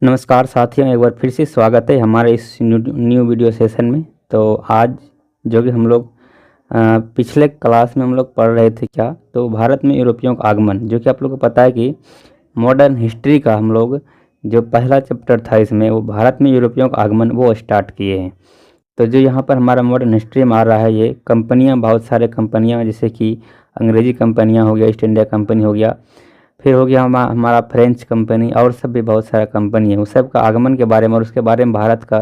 नमस्कार साथियों, एक बार फिर से स्वागत है हमारे इस न्यू वीडियो सेशन में। तो आज जो कि हम लोग पिछले क्लास में हम लोग पढ़ रहे थे क्या, तो भारत में यूरोपियों का आगमन, जो कि आप लोगों को पता है कि मॉडर्न हिस्ट्री का हम लोग जो पहला चैप्टर था इसमें, वो भारत में यूरोपियों का आगमन वो स्टार्ट किए हैं। तो जो यहाँ पर हमारा मॉडर्न हिस्ट्री में आ रहा है, ये कंपनियाँ, बहुत सारे कंपनियाँ, जैसे कि अंग्रेज़ी कंपनियाँ हो गया, ईस्ट इंडिया कंपनी हो गया, फिर हो गया हमारा फ्रेंच कंपनी, और सब भी बहुत सारा कंपनी है। उस सब का आगमन के बारे में और उसके बारे में भारत का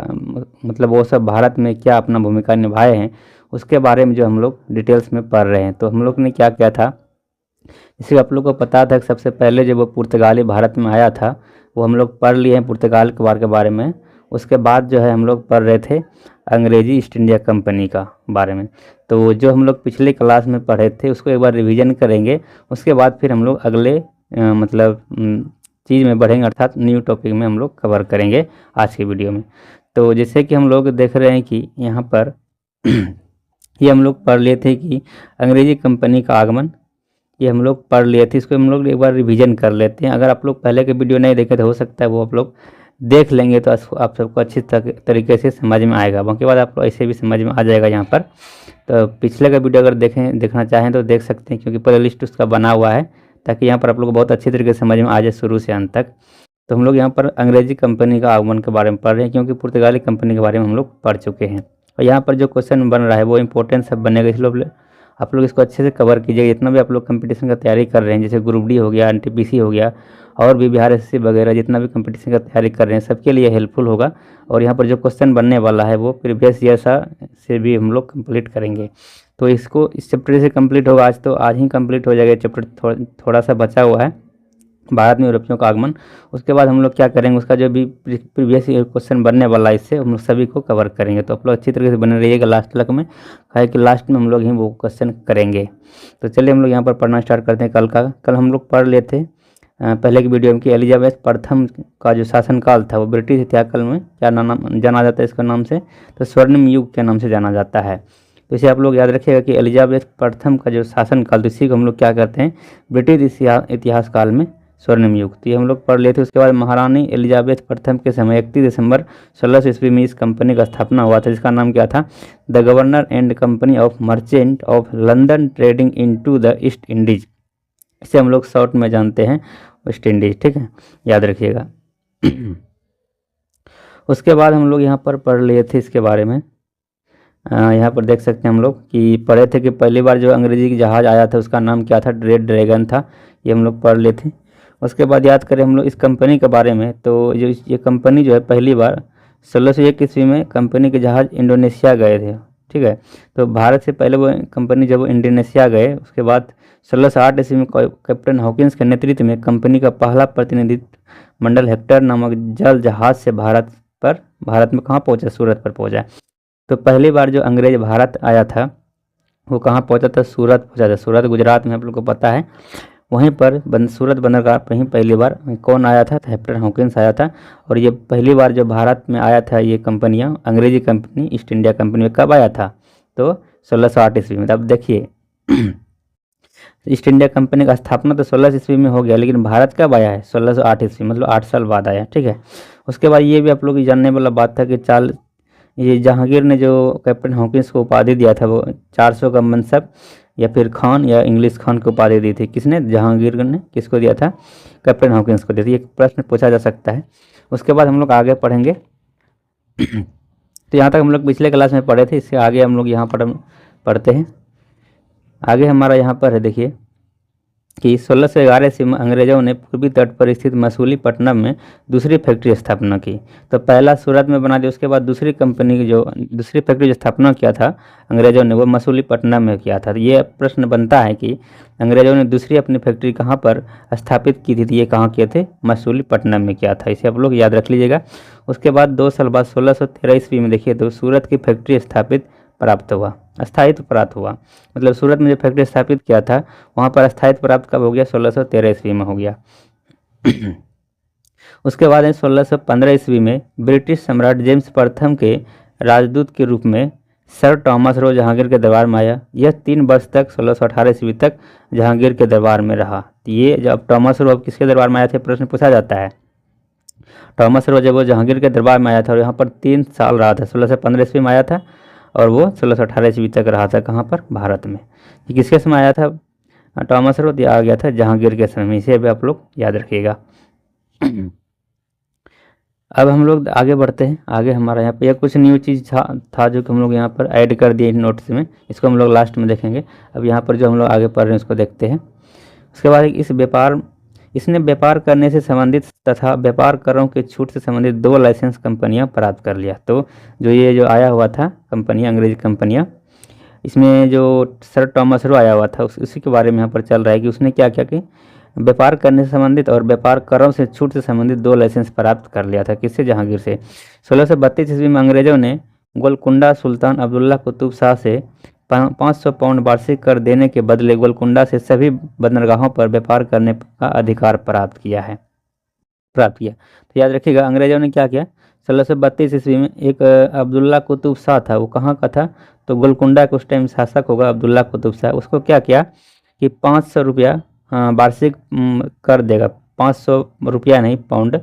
मतलब वो सब भारत में क्या अपना भूमिका निभाए हैं, उसके बारे में जो हम लोग डिटेल्स में पढ़ रहे हैं। तो हम लोग ने क्या किया था, जैसे आप लोग को पता था कि सबसे पहले जब वो पुर्तगाली भारत में आया था, वो हम लोग पढ़ लिए हैं पुर्तगाल के बारे में। उसके बाद जो है हम लोग पढ़ रहे थे अंग्रेजी ईस्ट इंडिया कंपनी का बारे में। तो जो हम लोग पिछले क्लास में पढ़े थे उसको एक बार रिवीजन करेंगे। उसके बाद फिर हम लोग अगले मतलब चीज़ में बढ़ेंगे, अर्थात न्यू टॉपिक में हम लोग कवर करेंगे आज की वीडियो में। तो जैसे कि हम लोग देख रहे हैं कि यहाँ पर ये हम लोग पढ़ लिए थे कि अंग्रेजी कंपनी का आगमन, ये हम लोग पढ़ लिए थे। इसको हम लोग एक बार रिवीजन कर लेते हैं। अगर आप लोग पहले के वीडियो नहीं देखे तो हो सकता है वो आप लोग देख लेंगे, तो आप सबको अच्छी तरीके से समझ में आएगा। बाकी बात आप लोग ऐसे भी समझ में आ जाएगा यहाँ पर। तो पिछले का वीडियो अगर देखना चाहें तो देख सकते हैं, क्योंकि प्ले लिस्ट उसका बना हुआ है, ताकि यहाँ पर आप लोग को बहुत अच्छी तरीके से समझ में आ जाए शुरू से अंत तक। तो हम लोग यहाँ पर अंग्रेजी कंपनी का आगमन के बारे में पढ़ रहे हैं, क्योंकि पुर्तगाली कंपनी के बारे में हम लोग पढ़ चुके हैं। और यहाँ पर जो क्वेश्चन बन रहा है वो इंपॉर्टेंट सब बनेगा, इसलिए आप लोग इसको अच्छे से कवर कीजिएगा। जितना भी आप लोग कंपटीशन का तैयारी कर रहे हैं, जैसे ग्रुप डी हो गया, एनटीपीसी हो गया, और भी बिहार एसएससी वगैरह, जितना भी कंपटीशन का तैयारी कर रहे हैं सबके लिए हेल्पफुल होगा। और यहाँ पर जो क्वेश्चन बनने वाला है वो प्रीवियस ईयर से भी हम लोग कंप्लीट करेंगे। तो इसको इस चैप्टर से कंप्लीट होगा, आज तो आज ही कंप्लीट हो जाएगा। चैप्टर थोड़ा सा बचा हुआ है, भारत में यूरोपियों का आगमन। उसके बाद हम लोग क्या करेंगे, उसका जो भी प्रीवियस ईयर क्वेश्चन बनने वाला है इससे हम लोग सभी को कवर करेंगे। तो आप लोग अच्छी तरीके से बने रहिएगा लास्ट तक में, है कि लास्ट में हम लोग ही वो क्वेश्चन करेंगे। तो चलिए हम लोग यहाँ पर पढ़ना स्टार्ट करते हैं। कल हम लोग पढ़ लेते पहले की वीडियो में कि एलिजाबेथ प्रथम का जो शासनकाल था वो ब्रिटिश इतिहास में क्या नाम जाना जाता है, इसका नाम से तो स्वर्णिम युग के नाम से जाना जाता है। तो इसे आप लोग याद रखिएगा कि एलिजाबेथ प्रथम का जो शासनकाल, तो इसी को हम लोग क्या करते हैं, ब्रिटिश इतिहास काल में स्वर्णिम युग। तो ये हम लोग पढ़ लेते। उसके बाद महारानी एलिजाबेथ प्रथम के समय 31 दिसंबर 1600 ईस्वी में इस कंपनी का स्थापना हुआ था, जिसका नाम क्या था, the governor and company of merchant of London trading into the east Indies. इसे हम लोग शॉर्ट में जानते हैं वेस्ट इंडीज, ठीक है, याद रखिएगा। उसके बाद हम लोग यहाँ पर पढ़ लिए थे इसके बारे में। यहाँ पर देख सकते हैं हम लोग कि पढ़े थे कि पहली बार जो अंग्रेजी की जहाज़ आया था उसका नाम क्या था, रेड ड्रैगन था। ये हम लोग पढ़ लिए थे। उसके बाद याद करें हम लोग इस कंपनी के बारे में, तो जो ये कंपनी जो है पहली बार 1601 ईस्वी में कंपनी के जहाज़ इंडोनेशिया गए थे, ठीक है। तो भारत से पहले वो कंपनी जब वो इंडोनेशिया गए, उसके बाद 1608 ईस्वी में कैप्टन हॉकिंस के नेतृत्व में कंपनी का पहला प्रतिनिधित्व मंडल हेक्टर नामक जल जहाज से भारत में कहाँ पहुँचा, सूरत पर पहुँचा। तो पहली बार जो अंग्रेज भारत आया था वो कहाँ पहुँचा था, सूरत पहुँचा था। सूरत गुजरात में आप लोग को पता है, वहीं पर सूरत बंदरगाह पर ही पहली बार कौन आया था, कैप्टन हॉकिंस आया था। और ये पहली बार जो भारत में आया था ये कंपनियाँ, अंग्रेजी कंपनी ईस्ट इंडिया कंपनी में कब आया था, तो 1608 ईस्वी में। अब देखिए ईस्ट इंडिया कंपनी का स्थापना तो 16 ईस्वी में हो गया, लेकिन भारत कब आया है, 1608 ईस्वी, मतलब 8 साल बाद आया, ठीक है। उसके बाद ये भी आप लोग जानने वाला बात था कि ये जहांगीर ने जो कैप्टन हॉकिंस को उपाधि दिया था, वो 400 का मनसब या फिर खान या इंग्लिश खान को उपाधि दी थी। किसने, जहांगीर ने किसको दिया था, कैप्टन हॉकिंस को दी थी। एक प्रश्न पूछा जा सकता है। उसके बाद हम लोग आगे पढ़ेंगे। तो यहाँ तक हम लोग पिछले क्लास में पढ़े थे, इससे आगे हम लोग यहाँ पर पढ़ते हैं। आगे हमारा यहाँ पर है, देखिए कि 1611 ईस्वी में अंग्रेजों ने पूर्वी तट पर स्थित मसूलीपट्टनम में दूसरी फैक्ट्री स्थापना की। तो पहला सूरत में बना दिया, उसके बाद दूसरी कंपनी की जो दूसरी फैक्ट्री जो स्थापना किया था अंग्रेजों ने, वो मसूलीपट्टनम में किया था। तो ये प्रश्न बनता है कि अंग्रेजों ने दूसरी अपनी फैक्ट्री कहाँ पर स्थापित की थी, तो ये कहाँ किए थे, मसूलीपट्टनम में किया था। इसे आप लोग याद रख लीजिएगा। उसके बाद 2 साल बाद 1613 ईस्वी में देखिए तो सूरत की फैक्ट्री स्थायित्व प्राप्त हुआ। मतलब सूरत में जो फैक्ट्री स्थापित किया था वहाँ पर स्थायित्व प्राप्त कब हो गया, 1613 ईस्वी में हो गया। उसके बाद 1615 ईस्वी में ब्रिटिश सम्राट जेम्स प्रथम के राजदूत के रूप में सर टॉमस रो जहांगीर के दरबार में आया। यह 3 वर्ष तक 1618 ईस्वी तक जहांगीर के दरबार में रहा। ये जब टॉमस रो किसके दरबार में आए थे, प्रश्न पूछा जाता है। थॉमस रो जब वो जहांगीर के दरबार में आया था और यहाँ पर 3 साल रहा था, 1615 ईस्वी में आया था और वो 1618 ईस्वी तक रहा था। कहाँ पर? भारत में। ये किसके समय आया था थॉमस रो? आ गया था जहांगीर के समय में। इसे भी आप लोग याद रखिएगा। अब हम लोग आगे बढ़ते हैं। आगे हमारा यहाँ पे कुछ न्यू चीज़ था जो कि हम लोग यहाँ पर ऐड कर दिए नोट्स में। इसको हम लोग लास्ट में देखेंगे। अब यहाँ पर जो हम लोग आगे पढ़ रहे हैं उसको देखते हैं। उसके बाद इसने व्यापार करने से संबंधित तथा व्यापार करों की छूट से संबंधित 2 लाइसेंस कंपनियां प्राप्त कर लिया। तो जो आया हुआ था कंपनियां, अंग्रेजी कंपनियां, इसमें जो सर थॉमस रो आया हुआ था उसी के बारे में यहाँ पर चल रहा है कि उसने क्या क्या कि व्यापार करने से संबंधित और व्यापार करों से छूट से संबंधित 2 लाइसेंस प्राप्त कर लिया था। किससे? जहांगीर से। 1632 ईस्वी में अंग्रेजों ने गोलकुंडा सुल्तान अब्दुल्ला कुतुब शाह से 500 पाउंड वार्षिक कर देने के बदले गोलकुंडा से सभी बंदरगाहों पर व्यापार करने का अधिकार प्राप्त किया। तो याद रखिएगा अंग्रेजों ने क्या किया, 1632 ईस्वी में एक अब्दुल्ला कुतुब शाह था, वो कहाँ का था? तो गोलकुंडा के उस टाइम शासक होगा अब्दुल्ला कुतुब शाह। उसको क्या किया कि 500 रुपया वार्षिक कर देगा, 500 रुपया नहीं, पाउंड।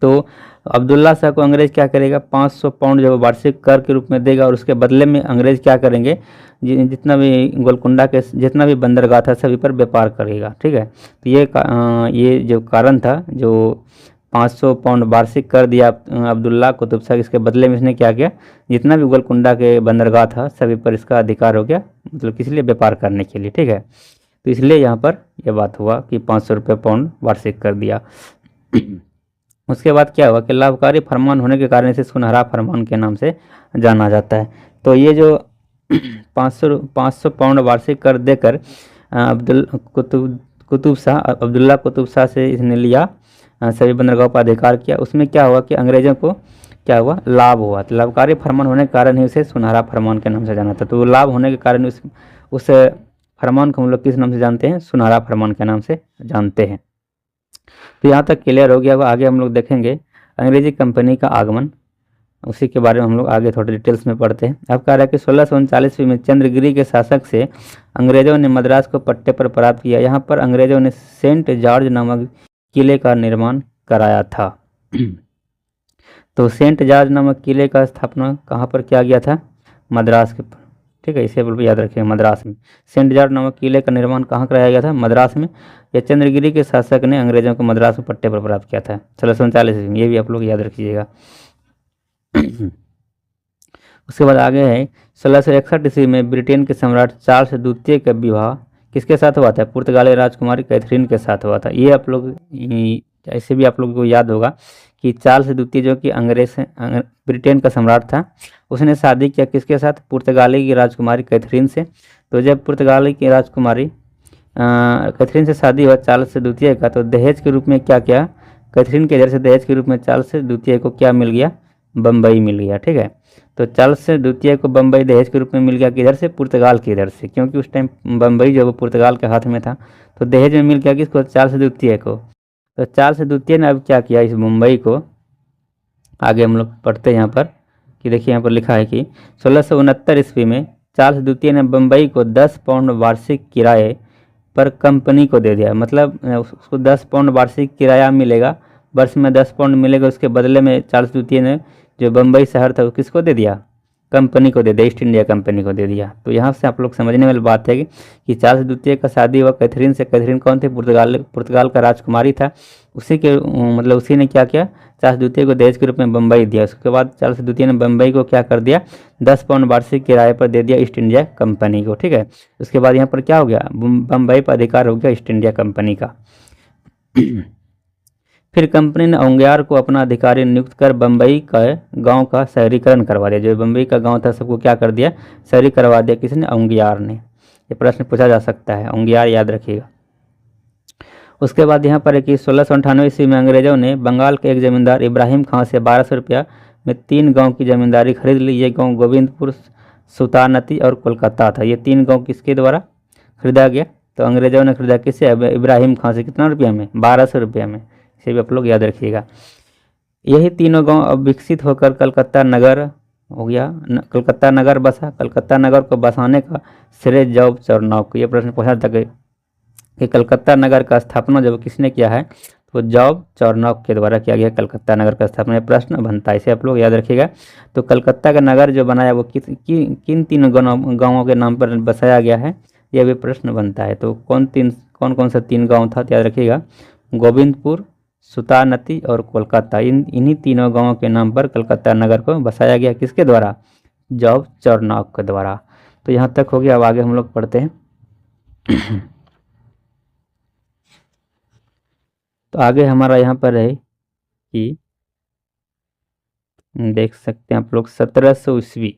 तो अब्दुल्ला शाह को अंग्रेज क्या करेगा, 500 पाउंड जो वार्षिक कर के रूप में देगा और उसके बदले में अंग्रेज क्या करेंगे, जितना भी गोलकुंडा के जितना भी बंदरगाह था सभी पर व्यापार करेगा। ठीक है, तो ये जो कारण था, जो 500 पाउंड वार्षिक कर दिया अब्दुल्ला कुतुब शाह, इसके बदले में इसने क्या किया, जितना भी गोलकुंडा के बंदरगाह था सभी पर इसका अधिकार हो गया, मतलब किस लिए? व्यापार करने के लिए। ठीक है, तो इसलिए यहाँ पर यह बात हुआ कि 500 रुपये पाउंड वार्षिक कर दिया। उसके बाद क्या हुआ कि लाभकारी फरमान होने के कारण इसे सुनहरा फरमान के नाम से जाना जाता है। तो ये जो 500 पाउंड वार्षिक कर देकर अब्दुल्ला कुतुब शाह से इसने लिया, सभी बंदरगाहों पर अधिकार किया। उसमें क्या हुआ कि अंग्रेजों को क्या हुआ, लाभ हुआ। तो लाभकारी फरमान होने के कारण ही उसे सुनहरा फरमान के नाम से जाना था। तो लाभ होने के कारण उस फरमान को हम लोग किस नाम से जानते हैं? सुनहरा फरमान के नाम से जानते हैं। तो यहाँ तक क्लियर हो गया। अब आगे हम लोग देखेंगे अंग्रेजी कंपनी का आगमन, उसी के बारे में हम लोग आगे थोड़े डिटेल्स में पढ़ते हैं। अब कह रहा है कि 1639 ईस्वी में चंद्रगिरी के शासक से अंग्रेजों ने मद्रास को पट्टे पर प्राप्त किया। यहाँ पर अंग्रेजों ने सेंट जॉर्ज नामक किले का निर्माण कराया था। तो सेंट जॉर्ज नामक किले का स्थापना कहाँ पर किया गया था? मद्रास के। ठीक है, इसे याद रखिए, मद्रास में। सेंट जॉर्ज नामक किले का निर्माण कहाँ कराया गया था? मद्रास में। यह चंद्रगिरी के शासक ने अंग्रेजों को मद्रास में पट्टे पर प्राप्त किया था 1639 ईस्वी में। ये भी आप लोग याद रखिएगा। उसके बाद आगे है 1661 ईस्वी में ब्रिटेन के सम्राट चार्ल्स द्वितीय का विवाह किसके साथ हुआ था? पुर्तगाली राजकुमारी कैथरीन के साथ हुआ था। ये आप लोग ऐसे भी आप लोगों को याद होगा कि चार्ल्स द्वितीय जो कि ब्रिटेन का सम्राट था, उसने शादी किया किसके साथ? पुर्तगाली की राजकुमारी कैथरीन से। तो जब पुर्तगाली की राजकुमारी कैथरीन से शादी हुआ चार्ल्स द्वितीय का, तो दहेज के रूप में क्या किया? कैथरीन के इधर से दहेज के रूप में चार्ल्स द्वितीय को क्या मिल गया? बम्बई मिल गया। ठीक है, तो चार्ल्स द्वितीय को बम्बई दहेज के रूप में मिल गया किधर से? पुर्तगाल के इधर से, क्योंकि उस टाइम बम्बई जो वो पुर्तगाल के हाथ में था। तो दहेज में मिल गया किसको? चार्ल्स द्वितीय को। तो चार्ल्स द्वितीय ने अब क्या किया, इस मुंबई को, आगे हम लोग पढ़ते हैं यहाँ पर कि देखिए यहाँ पर लिखा है कि 1669 ईस्वी में चार्ल्स द्वितीय ने बम्बई को 10 पाउंड वार्षिक किराए पर कंपनी को दे दिया। मतलब उसको 10 पाउंड वार्षिक किराया मिलेगा, वर्ष में 10 पाउंड मिलेगा। उसके बदले में चार्ल्स द्वितीय ने जो बम्बई शहर था वो किसको दे दिया? कंपनी को दे दिया, ईस्ट इंडिया कंपनी को दे दिया। तो यहाँ से आप लोग समझने वाली बात है कि चार्ल्स द्वितीय का शादी हुआ कैथरीन से। कैथरीन कौन थे? पुर्तगाल का राजकुमारी था। उसी के मतलब उसी ने क्या किया, चार्ल्स द्वितीय को दहेज के रूप में बम्बई दिया। उसके बाद चार्ल्स द्वितीय ने बम्बई को क्या कर दिया? 10 पाउंड वार्षिक किराए पर दे दिया ईस्ट इंडिया कंपनी को। ठीक है, उसके बाद यहाँ पर क्या हो गया? बम्बई पर अधिकार हो गया ईस्ट इंडिया कंपनी का। फिर कंपनी ने औंगियार को अपना अधिकारी नियुक्त कर बम्बई का गांव का शहरीकरण करवा दिया। जो बम्बई का गांव था सबको क्या कर दिया? शहरी करवा दिया। किसने? औंगियार ने। ये प्रश्न पूछा जा सकता है, औंगियार याद रखिएगा। उसके बाद यहाँ पर है कि 1698 ईस्वी में अंग्रेजों ने बंगाल के एक जमींदार इब्राहिम खां से 1200 रुपया में 3 गाँव की जमींदारी खरीद ली। ये गाँव गोविंदपुर, सुतानती और कोलकाता था। ये 3 गाँव किसके द्वारा खरीदा गया? तो अंग्रेजों ने खरीदा किससे? इब्राहिम खां से। कितना रुपया में? 1200 रुपया में। इसे भी आप लोग याद रखिएगा। यही तीनों गांव अब विकसित होकर कलकत्ता नगर हो गया। कलकत्ता नगर बसा। कलकत्ता नगर को बसाने का श्रेय जॉब चौरनॉफ को। ये प्रश्न पूछा था कि कलकत्ता नगर का स्थापना जब किसने किया है? तो जॉब चार्नॉक के द्वारा किया गया कलकत्ता नगर का स्थापना। प्रश्न बनता है, इसे आप लोग याद रखिएगा। तो कलकत्ता का नगर जो बनाया वो किन तीन गाँवों के नाम पर बसाया गया है, यह भी प्रश्न बनता है। तो कौन कौन सा 3 गांव था, तो याद रखिएगा गोविंदपुर, सुतानती और कोलकाता। इन्हीं तीनों गांवों के नाम पर कलकत्ता नगर को बसाया गया, किसके द्वारा, जॉब चार्नॉक के द्वारा। तो यहाँ तक हो गया। अब आगे हम लोग पढ़ते हैं। तो आगे हमारा यहाँ पर है कि देख सकते हैं आप लोग 1700 ईस्वी।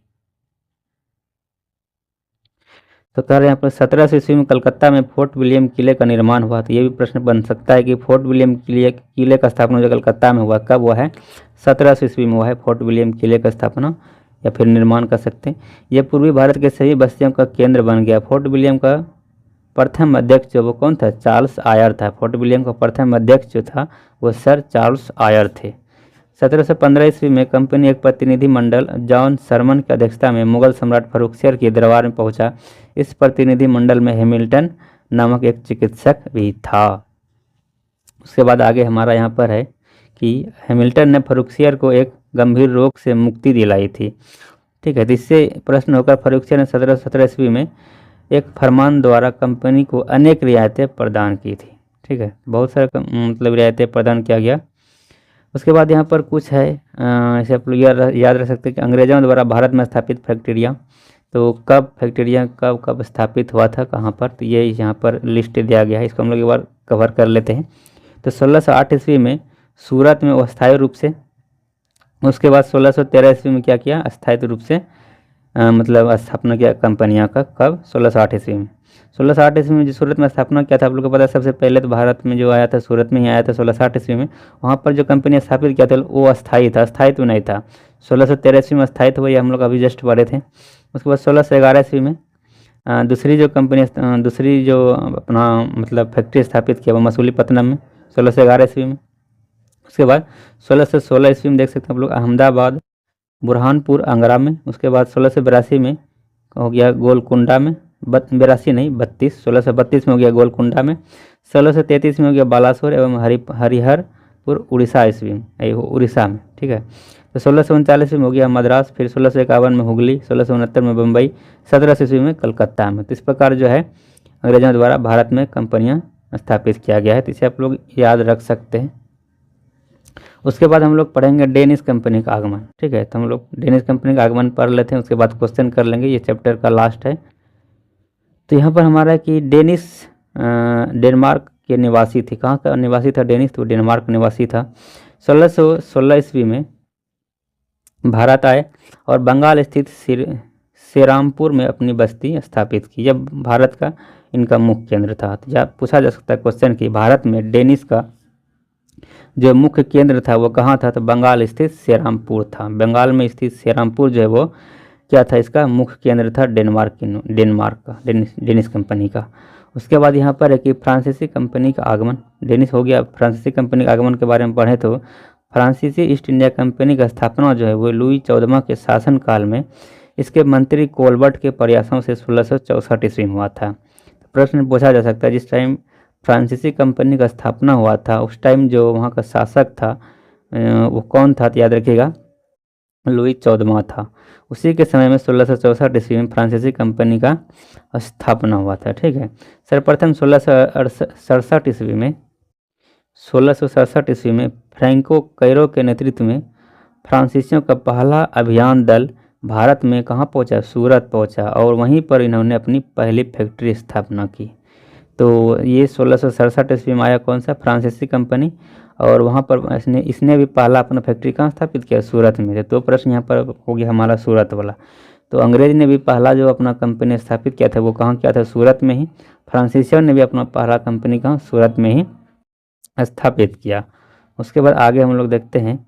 तो कह रहे हैं यहाँ पर 1700 ईस्वी में कलकत्ता में फोर्ट विलियम किले का निर्माण हुआ। तो ये भी प्रश्न बन सकता है कि फोर्ट विलियम किले का स्थापना जो कलकत्ता में हुआ, कब हुआ है, 1700 ईस्वी में हुआ है फोर्ट विलियम किले का स्थापना, या फिर निर्माण कर सकते हैं। यह पूर्वी भारत के सभी बस्तियों का केंद्र बन गया। फोर्ट विलियम का प्रथम अध्यक्ष जो वो कौन था, चार्ल्स आयर था। फोर्ट विलियम का प्रथम अध्यक्ष जो था वो सर चार्ल्स आयर थे। 1715 ईस्वी में कंपनी एक प्रतिनिधि मंडल जॉन सरमन की अध्यक्षता में मुगल सम्राट फर्रुखसियर के दरबार में पहुंचा। इस प्रतिनिधि मंडल में हैमिल्टन नामक एक चिकित्सक भी था। उसके बाद आगे हमारा यहाँ पर है कि हैमिल्टन ने फर्रुखसियर को एक गंभीर रोग से मुक्ति दिलाई थी। ठीक है, तो इससे प्रश्न होकर फर्रुखसियर ने 1717 ईस्वी में एक फरमान द्वारा कंपनी को अनेक रियायतें प्रदान की थी। ठीक है, बहुत सारे मतलब रियायतें प्रदान किया गया। उसके बाद यहाँ पर कुछ है ऐसे आप लोग याद रख सकते हैं कि अंग्रेजों द्वारा भारत में स्थापित फैक्ट्रियाँ। तो कब फैक्ट्रियाँ कब स्थापित हुआ था, कहाँ पर, तो ये यहाँ पर लिस्ट दिया गया है, इसको हम लोग एक बार कवर कर लेते हैं। तो 1608 ईस्वी में सूरत में अस्थायी रूप से, उसके बाद 1613 ईस्वी में क्या किया, अस्थायी रूप से मतलब स्थापना किया कंपनियां का, कब, 1608 ईस्वी में। 1608 ईस्वी में जो सूरत में स्थापना किया था, आप लोग को पता है सबसे पहले तो भारत में जो आया था सूरत में ही आया था 1608 ईस्वी में। वहाँ पर जो कंपनी स्थापित किया था वो अस्थायी था, स्थायित्व नहीं था। 1613 ईस्वी में स्थायित्व हुआ, ये हम लोग अभी जस्ट पढ़े थे। उसके बाद 1611 ईस्वी में दूसरी जो अपना मतलब फैक्ट्री स्थापित किया वो मसूलीपट्टनम में 1611 ईस्वी में। उसके बाद 1616 ईस्वी में देख सकते हैं आप लोग अहमदाबाद, बुरहानपुर, आगरा में। उसके बाद 1682 में हो गया गोलकुंडा में, 1632 में हो गया गोलकुंडा में। 1633 में हो गया बालासोर एवं हरिहरपुर उड़ीसा ईस्वी में, उड़ीसा में। ठीक है, तो 1639 में हो गया मद्रास, फिर 1651 में हुगली, 1669 में बम्बई, 1700 ईस्वी में कलकत्ता में। तो इस प्रकार जो है अंग्रेजों द्वारा भारत में कंपनियां स्थापित किया गया है, तो इसे आप लोग याद रख सकते हैं। उसके बाद हम लोग पढ़ेंगे डेनिश कंपनी का आगमन। ठीक है, तो हम लोग डेनिश कंपनी का आगमन पढ़ लेते हैं, उसके बाद क्वेश्चन कर लेंगे, ये चैप्टर का लास्ट है। तो यहाँ पर हमारा है कि डेनिश डेनमार्क के निवासी थी। कहाँ का निवासी था डेनिश, तो डेनमार्क निवासी था। 1616 ईस्वी में भारत आए और बंगाल स्थित श्रीरामपुर में अपनी बस्ती स्थापित की। जब भारत का इनका मुख्य केंद्र था। तो पूछा जा सकता है क्वेश्चन कि भारत में डेनिश का जो मुख्य केंद्र था वो कहाँ था, तो बंगाल स्थित श्रीरामपुर था। बंगाल में स्थित श्रीरामपुर जो है वो क्या था, इसका मुख्य केंद्र था डेनमार्क का, डेनिश कंपनी का। उसके बाद यहाँ पर है कि फ्रांसीसी कंपनी का आगमन। डेनिश हो गया, फ्रांसीसी कंपनी के आगमन के बारे में पढ़े तो फ्रांसीसी ईस्ट इंडिया कंपनी का स्थापना जो है वो लुई 14वां के शासनकाल में इसके मंत्री कोलबर्ट के प्रयासों से 1664 ईस्वी में हुआ था। प्रश्न पूछा जा सकता है जिस टाइम फ्रांसीसी कंपनी का स्थापना हुआ था उस टाइम जो वहाँ का शासक था वो कौन था, तो याद रखिएगा लुई 14वां था। उसी के समय में 1664 ईस्वी में फ्रांसीसी कंपनी का स्थापना हुआ था। ठीक है, सर्वप्रथम 1667 ईस्वी में फ्रैंको कैरो के नेतृत्व में फ्रांसीसियों का पहला अभियान दल भारत में कहाँ पहुँचा, सूरत पहुँचा, और वहीं पर इन्होंने अपनी पहली फैक्ट्री स्थापना की। तो ये 1667 ईस्वी में आया कौन सा, फ्रांसीसी कंपनी, और वहाँ पर इसने भी पहला अपना फैक्ट्री कहाँ स्थापित किया, सूरत में। तो प्रश्न यहाँ पर हो गया हमारा सूरत वाला। तो अंग्रेज ने भी पहला जो अपना कंपनी स्थापित किया था वो कहाँ किया था, सूरत में ही। फ्रांसीसियों ने भी अपना पहला कंपनी कहाँ, सूरत में ही स्थापित किया। उसके बाद आगे हम लोग देखते हैं,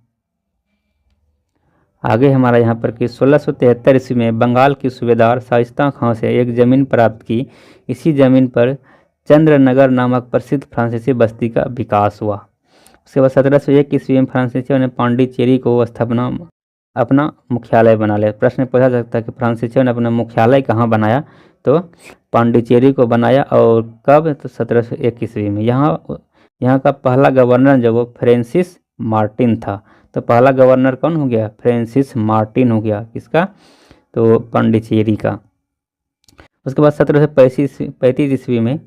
आगे हमारा यहाँ पर कि 1673 ईस्वी में बंगाल की सूबेदार शाइस्ता खां से एक ज़मीन प्राप्त की। इसी ज़मीन पर चंद्रनगर नामक प्रसिद्ध फ्रांसीसी बस्ती का विकास हुआ। उसके बाद 1701 ईस्वी में फ्रांसीसियों ने पांडिचेरी को स्थापना अपना मुख्यालय बना लिया। प्रश्न पूछा जा सकता है कि फ्रांसीसियों ने अपना मुख्यालय कहाँ बनाया, तो पांडिचेरी को बनाया, और कब, तो 1701 ईस्वी में। यहाँ यहाँ का पहला गवर्नर जो वो फ्रांसिस मार्टिन था। तो पहला गवर्नर कौन हो गया? फ्रांसिस मार्टिन हो गया। किसका? तो पांडिचेरी का। उसके बाद 1735 ईस्वी में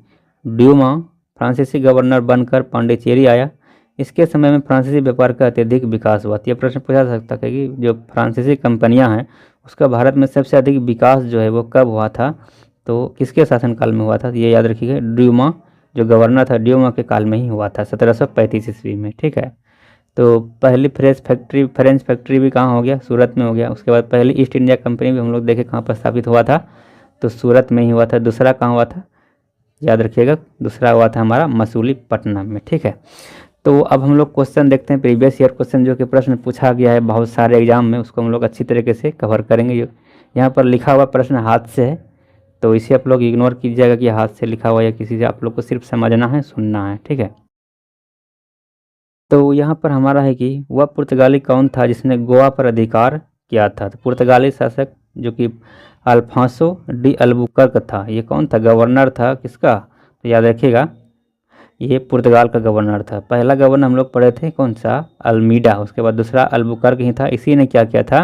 ड्यूमा फ्रांसीसी गवर्नर बनकर पांडिचेरी आया। इसके समय में फ्रांसीसी व्यापार का अत्यधिक विकास हुआ। यह प्रश्न पूछा जा सकता है कि जो फ्रांसीसी कंपनियां हैं उसका भारत में सबसे अधिक विकास जो है वो कब हुआ था? तो किसके शासनकाल में हुआ था? ये याद रखिएगा, ड्यूमा जो गवर्नर था ड्यूमा के काल में ही हुआ था, 1735 ईस्वी में। ठीक है। तो पहली फ्रेंच फैक्ट्री भी कहाँ हो गया? सूरत में हो गया। उसके बाद पहली ईस्ट इंडिया कंपनी भी हम लोग देखे कहाँ पर स्थापित हुआ था? तो सूरत में ही हुआ था। दूसरा कहाँ हुआ था? याद रखिएगा, दूसरा हुआ था हमारा मसूलीपट्टनम में। ठीक है। तो अब हम लोग क्वेश्चन देखते हैं, प्रीवियस ईयर क्वेश्चन जो कि प्रश्न पूछा गया है बहुत सारे एग्जाम में, उसको हम लोग अच्छी तरीके से कवर करेंगे। यहाँ पर लिखा हुआ प्रश्न हाथ से है, तो इसे आप लोग इग्नोर कीजिएगा कि हाथ से लिखा हुआ या किसी से, आप लोग को सिर्फ समझना है, सुनना है। ठीक है। तो यहाँ पर हमारा है कि वह पुर्तगाली कौन था जिसने गोवा पर अधिकार किया था? तो पुर्तगाली शासक जो कि अल्फांसो डी अल्बुकर्क था। ये कौन था? गवर्नर था। किसका? तो याद रखिएगा, ये पुर्तगाल का गवर्नर था। पहला गवर्नर हम लोग पढ़े थे कौन सा? अल्मीडा। उसके बाद दूसरा अल्बुकर्क ही था। इसी ने क्या किया था?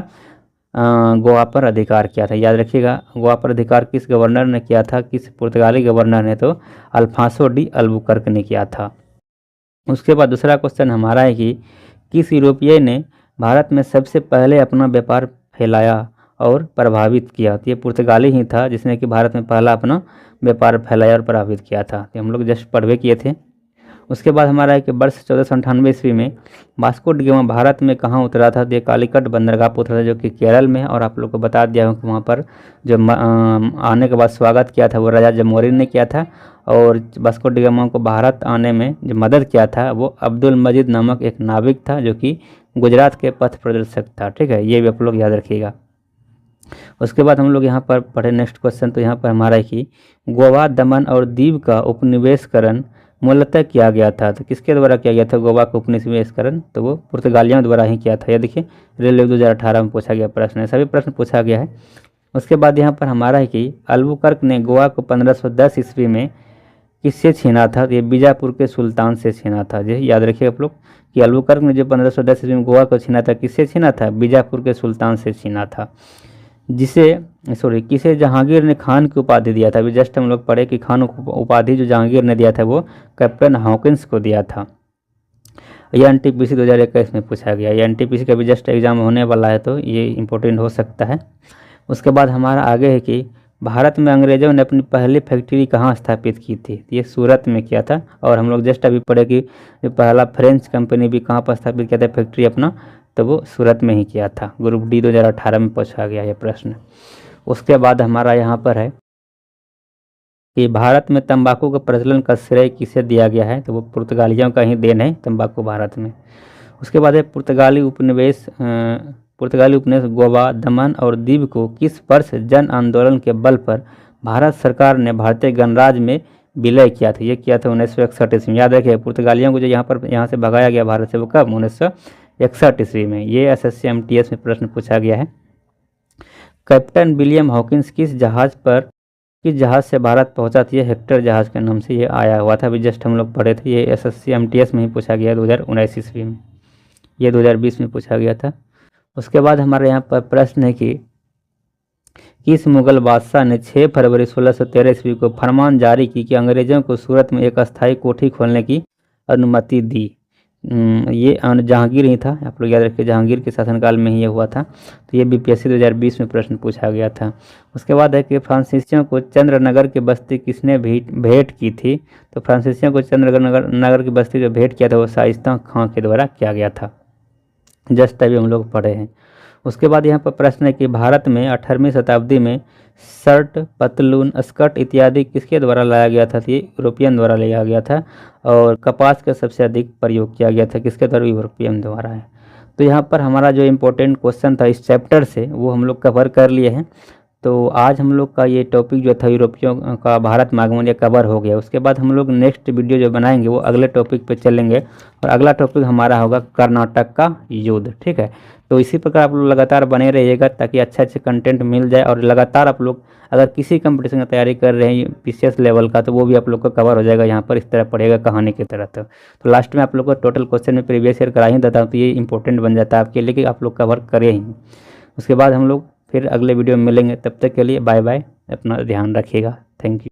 गोवा पर अधिकार किया था। याद रखिएगा, गोवा पर अधिकार किस गवर्नर ने किया था? किस पुर्तगाली गवर्नर ने? तो अल्फांसो डी अल्बुकर्क ने किया था। उसके बाद दूसरा क्वेश्चन हमारा है कि किस यूरोपीय ने भारत में सबसे पहले अपना व्यापार फैलाया और प्रभावित किया? तो ये पुर्तगाली ही था जिसने कि भारत में पहला अपना व्यापार फैलाया और प्रभावित किया था। तो हम लोग जस्ट पढ़वे किए थे। उसके बाद हमारा है कि वर्ष 1498 ईस्वी में वास्को डी गामा भारत में कहाँ उतरा था? तो ये कालीकट बंदरगाह पर उतरा था जो कि केरल में है। और आप लोग को बता दिया हूँ कि वहाँ पर जो आने के बाद स्वागत किया था वो राजा जमोरिन ने किया था। और वास्को डी गामा को भारत आने में जो मदद किया था वो अब्दुल मजीद नामक एक नाविक था जो कि गुजरात के पथ प्रदर्शक था। ठीक है, ये भी आप लोग याद रखिएगा। उसके बाद हम लोग यहाँ पर पढ़े नेक्स्ट क्वेश्चन। तो यहाँ पर हमारा है कि गोवा, दमन और दीव का उपनिवेशकरण मूलतः किया गया था। तो किसके द्वारा किया गया था गोवा का उपनिवेशकरण? तो वो पुर्तगालियों द्वारा ही किया था। ये देखिए रेलवे 2018 में पूछा गया प्रश्न है, सभी प्रश्न पूछा गया है। उसके बाद यहाँ पर हमारा है कि अल्बुकर्क ने गोवा को 1510 ईस्वी में किससे छीना था? तो ये बीजापुर के सुल्तान से छीना था। जी याद रखिए आप लोग कि अल्बुकर्क ने जो 1510 ईस्वी में गोवा को छीना था, किससे छीना था? बीजापुर के सुल्तान से छीना था, किसे जहांगीर ने खान की उपाधि दिया था। अभी जस्ट हम लोग पढ़े कि खान उपाधि जो जहांगीर ने दिया था वो कैप्टन हॉकिंस को दिया था। यह एनटीपीसी 2021 में पूछा गया। ये एनटीपीसी का भी जस्ट एग्जाम होने वाला है, तो ये इंपॉर्टेंट हो सकता है। उसके बाद हमारा आगे है कि भारत में अंग्रेजों ने अपनी पहली फैक्ट्री कहाँ स्थापित की थी? ये सूरत में किया था। और हम लोग जस्ट अभी पढ़े कि जो पहला फ्रेंच कंपनी भी कहाँ पर स्थापित किया था फैक्ट्री अपना? तो वो सूरत में ही किया था। ग्रुप डी 2018 में पूछा गया ये प्रश्न। उसके बाद हमारा यहाँ पर है कि भारत में तंबाकू का प्रचलन का श्रेय किसे दिया गया है? तो वो पुर्तगालियों का ही देन है तंबाकू भारत में। उसके बाद है पुर्तगाली उपनिवेश गोवा, दमन और दीव को किस वर्ष जन आंदोलन के बल पर भारत सरकार ने भारतीय गणराज्य में विलय किया था? ये किया था 1961 ईस्वी में। याद रखिए पुर्तगालियों को जो यहाँ से भगाया गया भारत से, वो कब? 1961 ईस्वी में। ये एसएससी एमटीएस में प्रश्न पूछा गया है। कैप्टन विलियम हॉकिंस किस जहाज से भारत पहुंचा था? ये हेक्टर जहाज के नाम से ये आया हुआ था। अभी जस्ट हम लोग पढ़े थे, ये एसएससी एमटीएस में ही पूछा गया 2019 ईस्वी में। ये 2020 में पूछा गया था। उसके बाद हमारे यहाँ पर प्रश्न है कि किस मुगल बादशाह ने 6 फरवरी 1613 ईस्वी को फरमान जारी की कि अंग्रेजों को सूरत में एक अस्थायी कोठी खोलने की अनुमति दी? ये जहांगीर ही था। आप लोग याद रखिए जहांगीर के शासनकाल में ही ये हुआ था। तो ये बीपीएससी 2020 में प्रश्न पूछा गया था। उसके बाद है कि फ्रांसीसियों को चंद्रनगर की बस्ती किसने भेंट की थी? तो फ्रांसीसियों को चंद्रनगर की बस्ती जो भेंट किया था वो शाइस्ता खां के द्वारा किया गया था। जस्ट अभी हम लोग पढ़े हैं। उसके बाद यहाँ पर प्रश्न है कि भारत में 18वीं शताब्दी में शर्ट, पतलून, स्कर्ट इत्यादि किसके द्वारा लाया गया था? ये यूरोपियन द्वारा लिया गया था। और कपास का सबसे अधिक प्रयोग किया गया था, किसके द्वारा? यूरोपियन द्वारा है। तो यहाँ पर हमारा जो इम्पोर्टेंट क्वेश्चन था इस चैप्टर से वो हम लोग कवर कर लिए हैं। तो आज हम लोग का ये टॉपिक जो था यूरोपियों का भारत में आगमन, ये कवर हो गया। उसके बाद हम लोग नेक्स्ट वीडियो जो बनाएंगे वो अगले टॉपिक पे चलेंगे, और अगला टॉपिक हमारा होगा कर्नाटक का युद्ध। ठीक है, तो इसी प्रकार आप लोग लगातार बने रहिएगा ताकि अच्छे अच्छे कंटेंट मिल जाए, और लगातार आप लोग अगर किसी कंपटीशन की तैयारी कर रहे हैं पीसीएस लेवल का, तो वो भी आप लोग का कवर हो जाएगा यहाँ पर, इस तरह पढ़ेगा कहानी की तरह। तो लास्ट में आप लोग को टोटल क्वेश्चन में प्रीवियस ईयर करा ही देता हूँ, तो ये इंपॉर्टेंट बन जाता है आपके लिए कि आप लोग कवर करें ही। उसके बाद हम लोग फिर अगले वीडियो में मिलेंगे, तब तक के लिए बाय बाय, अपना ध्यान रखिएगा। Thank you.